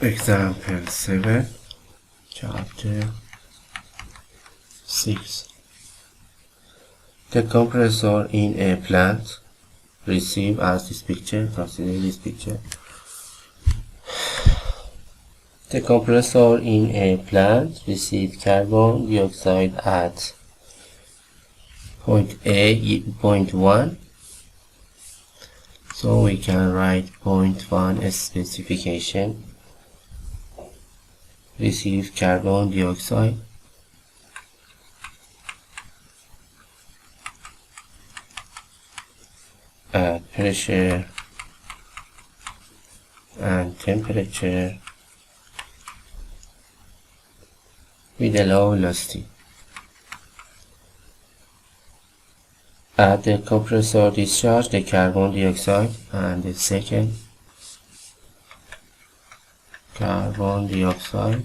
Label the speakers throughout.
Speaker 1: Example 7, Chapter 6. The compressor in a plant receive as this picture. Consider this picture. The compressor in a plant receives carbon dioxide at point A, point 1. So we can write point 1 as specification. Receive carbon dioxide at pressure and temperature with a low velocity. At the compressor discharge the carbon dioxide, and the second carbon dioxide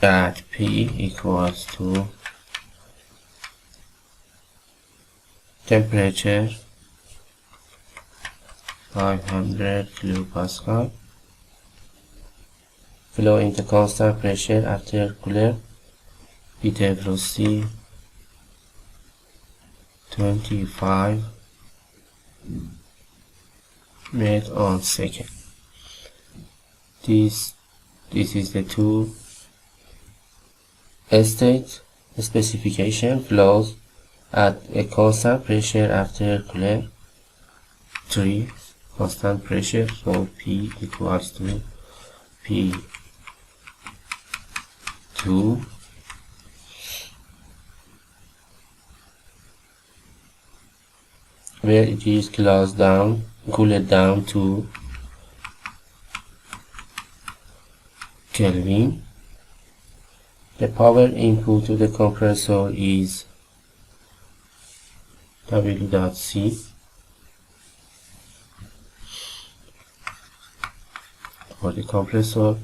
Speaker 1: at P equals to temperature 500 kilopascal, flow into constant pressure aftercooler with a velocity 25 meters on second. This is the two state specification. Flows at a constant pressure aftercooler 3 constant pressure, so P equals to P2 where it is cooled down to Kelvin. The power input to the compressor is W.C for the compressor,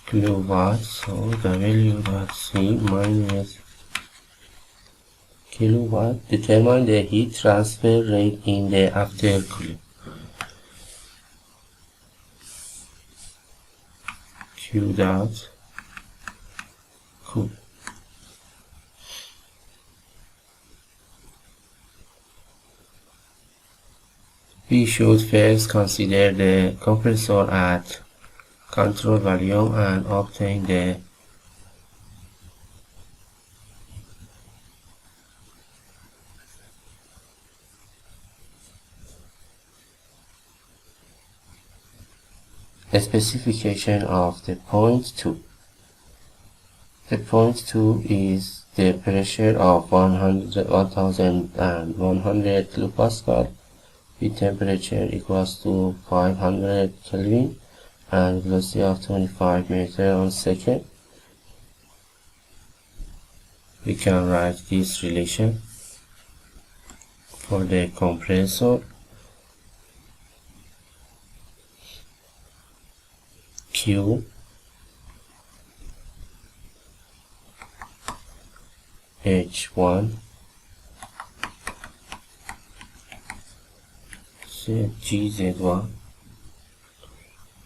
Speaker 1: kilowatt, so W.C minus kilowatt. Determine the heat transfer rate in the aftercooler. Q dot cool. We should first consider the compressor at control volume and obtain the specification of the point 2. The point 2 is the pressure of 1100 kilopascal with temperature equals to 500 Kelvin and velocity of 25 meters on second. We can write this relation for the compressor. Q H1 GZ1.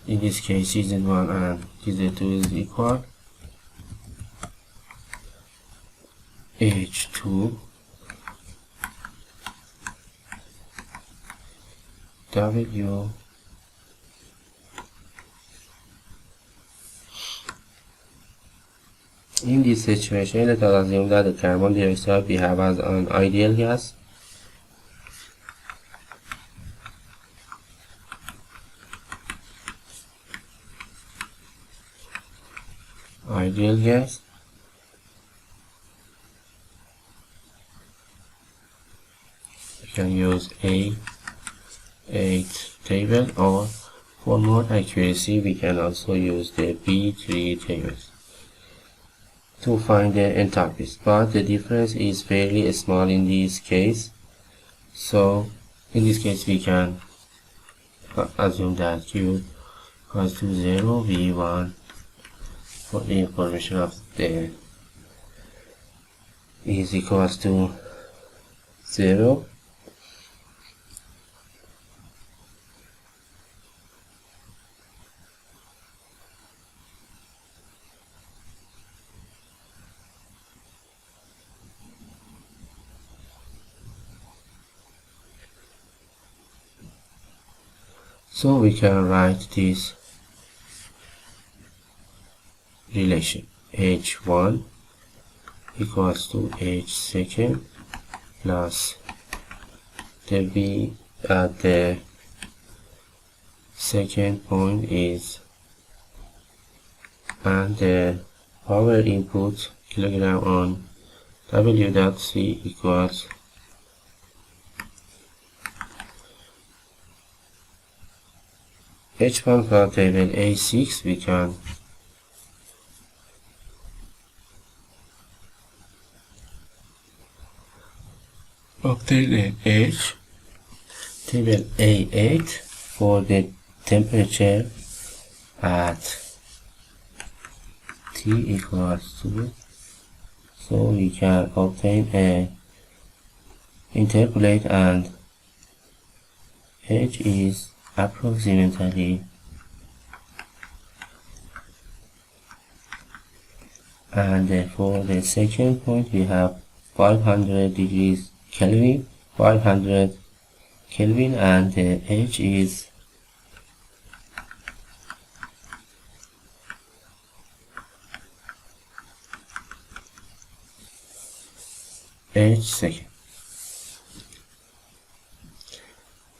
Speaker 1: In this case GZ1 and GZ2 is equal. H2 W In this situation, let us assume that the carbon dioxide we have as an ideal gas. Ideal gas. We can use A8 table, or for more accuracy we can also use the B3 tables to find the enthalpies, but the difference is fairly small in this case. So in this case we can assume that Q equals to 0, V1 for the information of the is equals to 0, So we can write this relation. H1 equals to H second plus the V at the second point is, and the power input kilogram on W dot C equals H1 from table A6. We can obtain an H. Table A8 for the temperature at T equals to, so we can obtain a interpolate, and H is approximately, and for the second point we have 500 degrees Kelvin, 500 Kelvin, and the H is H second.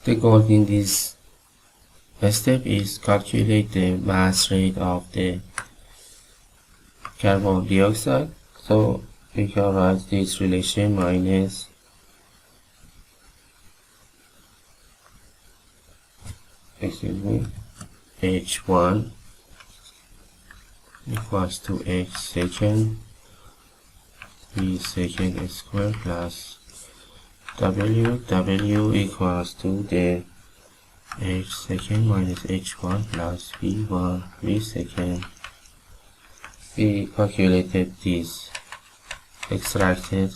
Speaker 1: The goal in this step is calculate the mass rate of the carbon dioxide. So we can write this relation minus H1 equals to H second V second square plus W equals to the H second minus H1 plus V1 V second. We calculated this, extracted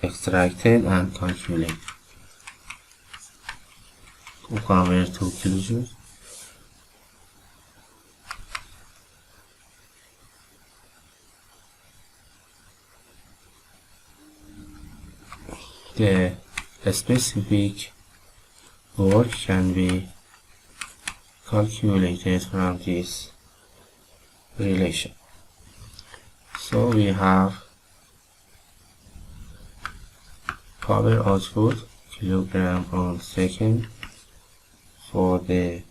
Speaker 1: and calculate to convert to kilojoules. The specific work can be calculated from this relation. So we have power output kilogram on second for the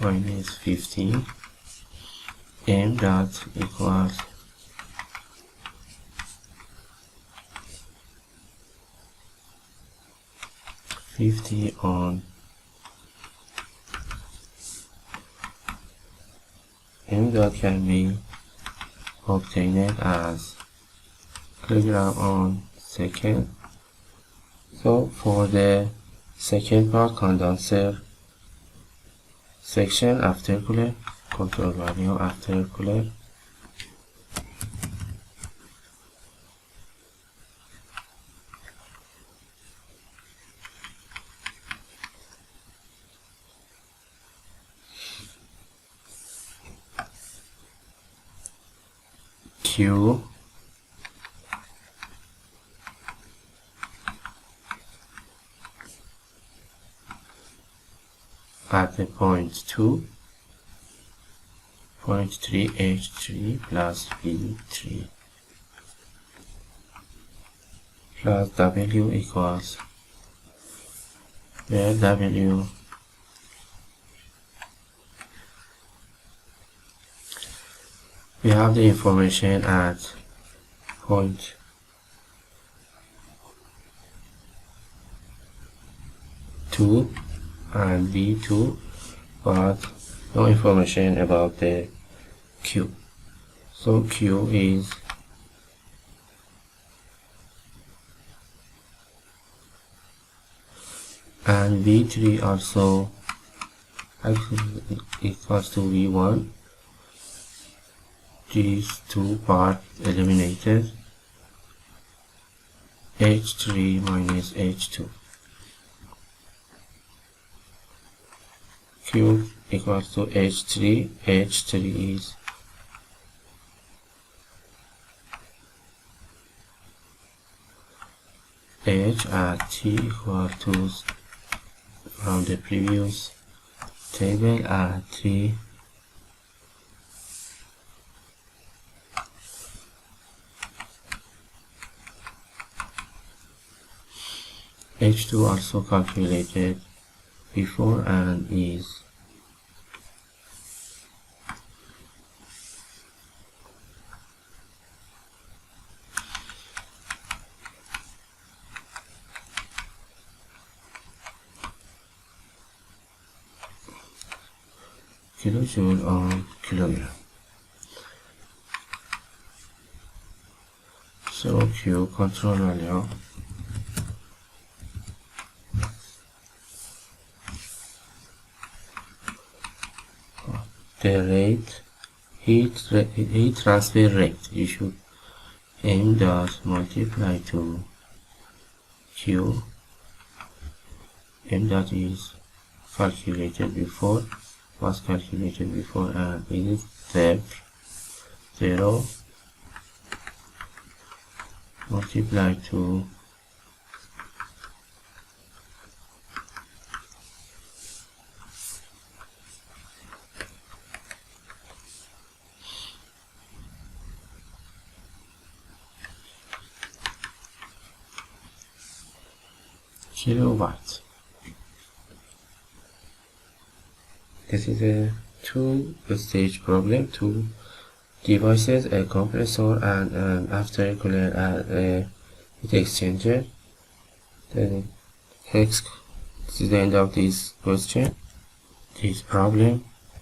Speaker 1: minus 15, m dot equals $50 on m dot can be obtained as kilogram on second. So for the second part, condenser section, aftercooler, control value aftercooler, Q at the point 2, point 3 H3 plus V3 plus W equals, where W we have the information at point 2 and V2, but no information about the Q. So Q is and V3 also actually equals to V1. These two parts eliminated. H3 minus H2. Q equals to H3. H3 is H at T equal to, from the previous table, at T H2 also calculated before and is kilojoule on kilogram. So Q control value the rate heat transfer rate, you should m dot multiply to Q. M dot is calculated before, was calculated before, and it is step 0 multiply to kilowatt. This is a two-stage problem, two devices, a compressor and an aftercooler and a heat exchanger. This is the end of this question, this problem.